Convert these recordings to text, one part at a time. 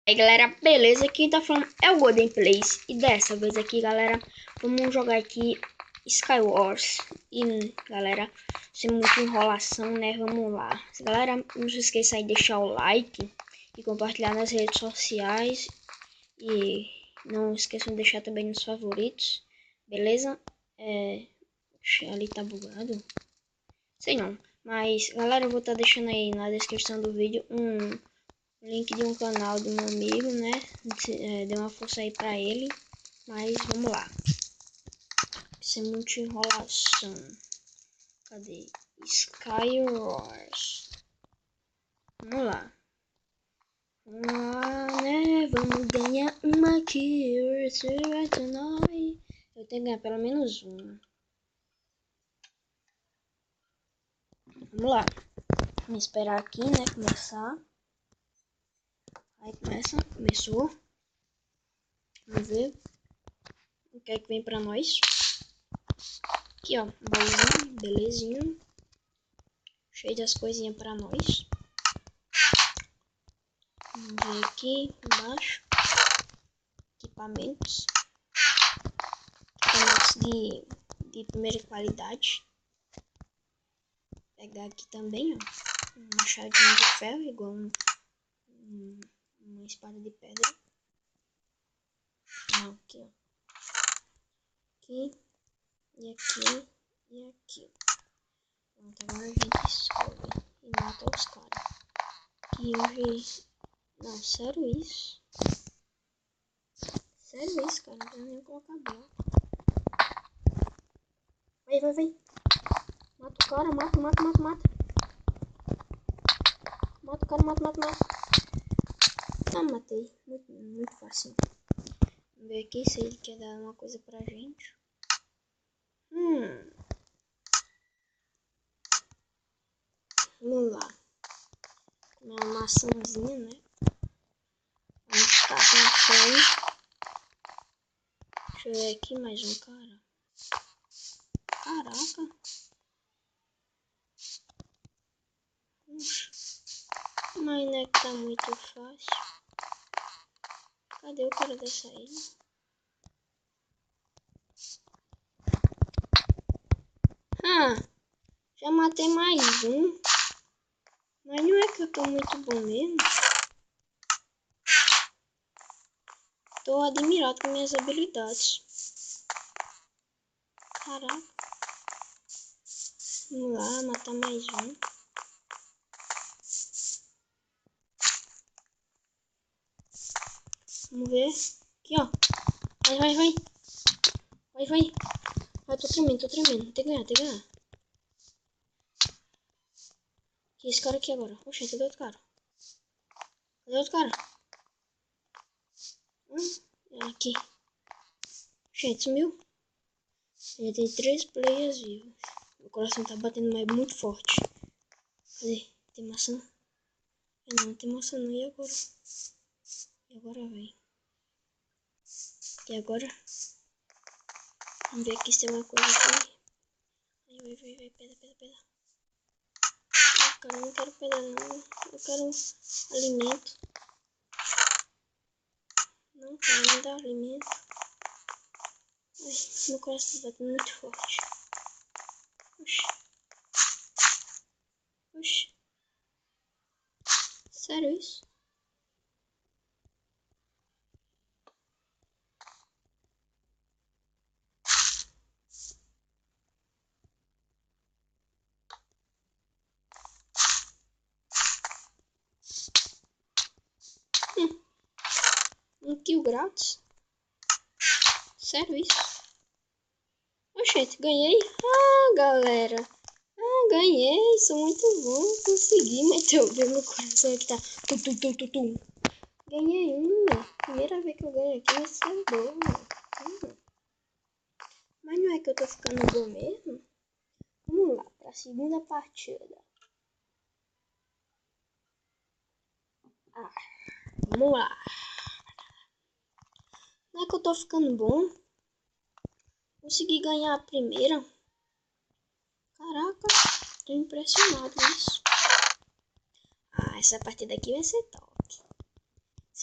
Aí galera, beleza? Quem tá falando é o Golden Plays. E dessa vez aqui, galera, vamos jogar aqui Skywars. E galera, sem muita enrolação, né? Vamos lá. Galera, não se esqueça aí de deixar o like e compartilhar nas redes sociais. E não esqueçam de deixar também nos favoritos. Beleza? Ali tá bugado. Sei não. Mas galera, eu vou estar deixando aí na descrição do vídeo link de um canal do meu amigo, né? Dê uma força aí pra ele. Mas vamos lá. Sem muita enrolação. Cadê? Skywars. Vamos lá. Vamos lá, né? Vamos ganhar uma aqui. Eu tenho que ganhar pelo menos uma. Vamos lá. Vamos esperar aqui, né? Começar. Aí começou. Vamos ver o que é que vem pra nós. Aqui, ó, baúzinho, belezinha. Cheio das coisinhas pra nós. Vamos ver aqui embaixo. Equipamentos. Equipamentos de primeira qualidade. Vou pegar aqui também, ó. Um machadinho de ferro, igual uma espada de pedra. Aqui, ó. Aqui. E aqui. E aqui. Pronto, agora a gente escolhe e mata os caras. Aqui hoje... Não, sério isso? Sério isso, cara? Não quero nem colocar bloco. Vai. Mata o cara, mata. Mata o cara, mata. Ah, matei. Muito fácil. Vamos ver aqui se ele quer dar uma coisa pra gente. Vamos lá. Uma maçãzinha, né? Vamos ficar com fome. Deixa eu ver aqui mais um cara. Caraca. Mas não é que tá muito fácil. Cadê o cara dessa ilha? Já matei mais um. Mas não é que eu tô muito bom mesmo. Tô admirado com minhas habilidades. Caraca. Vamos lá, matar mais um. Vamos ver. Aqui, ó. Vai. Ai, tô tremendo. Tem que ganhar. E esse cara aqui agora? Oxe, cadê outro cara? É aqui. Gente, sumiu. Já tem 3 players vivos. Meu coração tá batendo mais muito forte. Cadê? Tem maçã? Não tem maçã não. E agora? Véi? E agora? Vamos ver aqui se tem alguma coisa aqui. Vai. Pedra. Cara, eu não quero pedra não. Eu quero alimento. Não, cara, me dá alimento. Ai, meu coração tá batendo muito forte. Oxi. Sério isso? Um kill grátis? Sério isso? Oxente, ganhei? Galera. Ganhei. Sou muito bom. Consegui meter o meu coração aqui tá. Tum. Ganhei uma. Primeira vez que eu ganho aqui vai ser bom. Mas não é que eu tô ficando bom mesmo? Vamos lá, pra segunda partida. Vamos lá. Não é que eu tô ficando bom? Consegui ganhar a primeira. Caraca, tô impressionado com isso. Essa partida aqui vai ser top.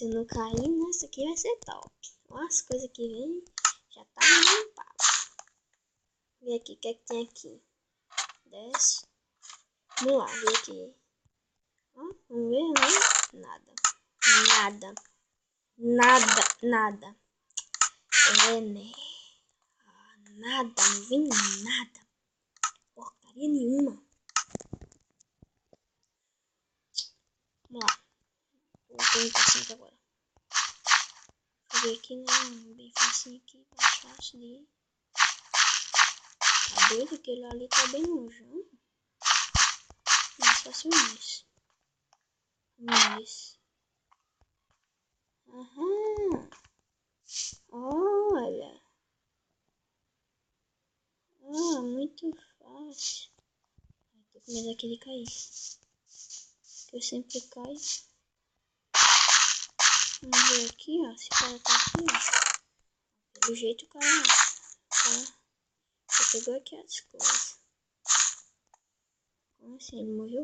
Se não cair, nessa aqui vai ser top. Olha as coisas que vem. Já tá limpado. Vê aqui, o que é que tem aqui? Desce. Vamos lá, vê aqui. Ó, vamos ver, né? Nada. Nada. Nada, nada. É, né? Ah, nada, não vem nada. Porcaria nenhuma. Vamos lá. Vou tentar assim agora. Vou ver aqui, né? Bem facinho aqui, mais fácil de ir. Tá doido? Aquele ali tá bem longe, hein? Mais fácil mais. Isso. Aham. Olha. Ah, muito fácil. Tô com medo aqui de cair. Que eu sempre caio. Vamos ver aqui, ó. Se o cara tá aqui, ó. Pelo jeito o cara já pegou aqui as coisas. Como assim? Ele morreu?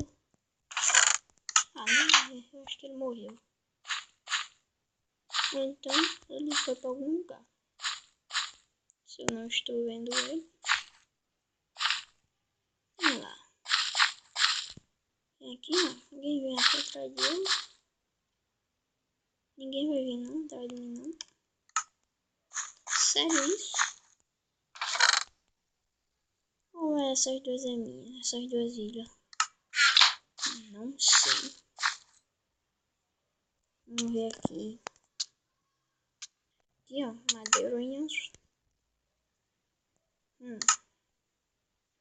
Ah, não, eu acho que ele morreu. Ou então ele foi pra algum lugar. Se eu não estou vendo ele. Vamos lá. Vem aqui, ó. Ninguém vem aqui atrás dele. Ninguém vai vir não, atrás de mim não. Sério isso? Ou é essas duas é minhas? Essas duas ilhas? Não sei. Vamos ver aqui. Aqui, ó. Madeirinhas.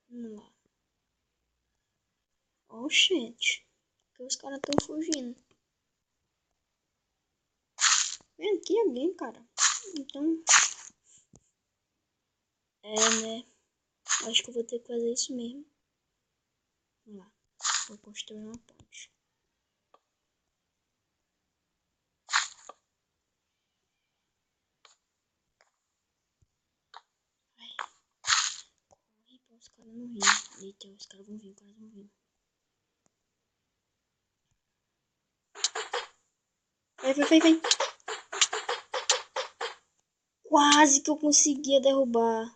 Vamos lá. Oxente. Que os caras estão fugindo. Vem aqui alguém, cara. Então... É, né? Acho que eu vou ter que fazer isso mesmo. Vamos lá. Vou construir uma ponte. Vai. Corre pra os caras não virem. Eita, os caras vão vir, os caras vão vir. Vai. Quase que eu conseguia derrubar.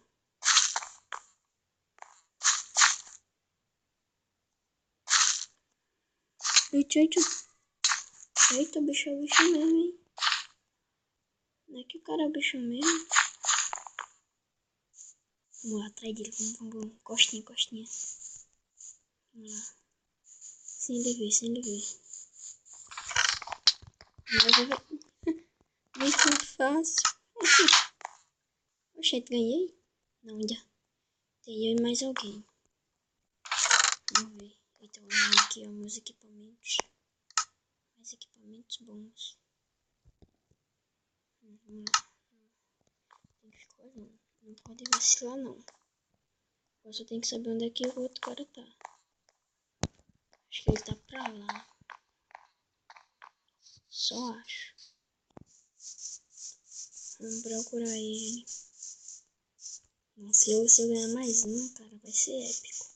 Eita, bicho é bicho mesmo, hein? Não é que o cara é bicho mesmo. Vamos lá, atrás dele. Vamos. Costinha. Vamos lá. Sem ele ver. Vai. Muito fácil. Oxente, ganhei? Não, ainda. Tem eu e mais alguém. Vamos ver. Então, vamos aqui, ó, meus equipamentos. Mais equipamentos bons. Vamos lá. Tem que ficar olhando. Não pode vacilar, não. Eu só tenho que saber onde é que o outro cara tá. Acho que ele tá pra lá. Só acho. Vamos procurar ele. Nossa, se eu ganhar mais um, cara, vai ser épico.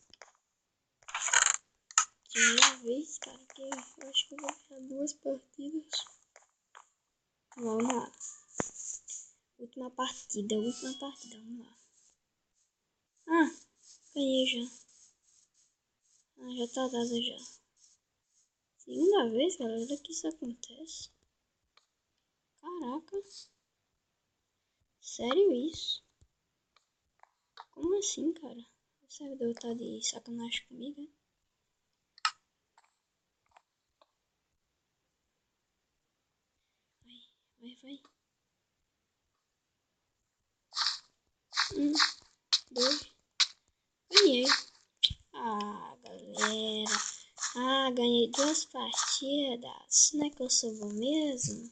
Primeira vez, cara, que eu acho que eu vou ganhar 2 partidas. Vamos lá. Última partida, vamos lá. Ah, ganhei já. Ah, já tá dado já. Segunda vez, galera, que isso acontece. Caraca. Sério isso? Como assim, cara? O servidor tá de sacanagem comigo, hein? Vai. 2. Ganhei. Ah, galera. Ah, ganhei 2 partidas. Não é que eu sou bom mesmo?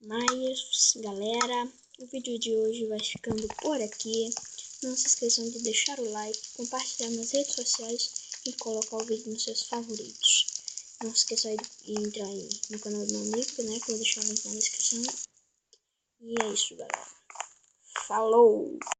Mas, galera, o vídeo de hoje vai ficando por aqui. Não se esqueçam de deixar o like, compartilhar nas redes sociais e colocar o vídeo nos seus favoritos. Não se esqueça de entrar aí no canal do meu amigo, né? Que eu vou deixar o link na descrição. E é isso, galera. Falou!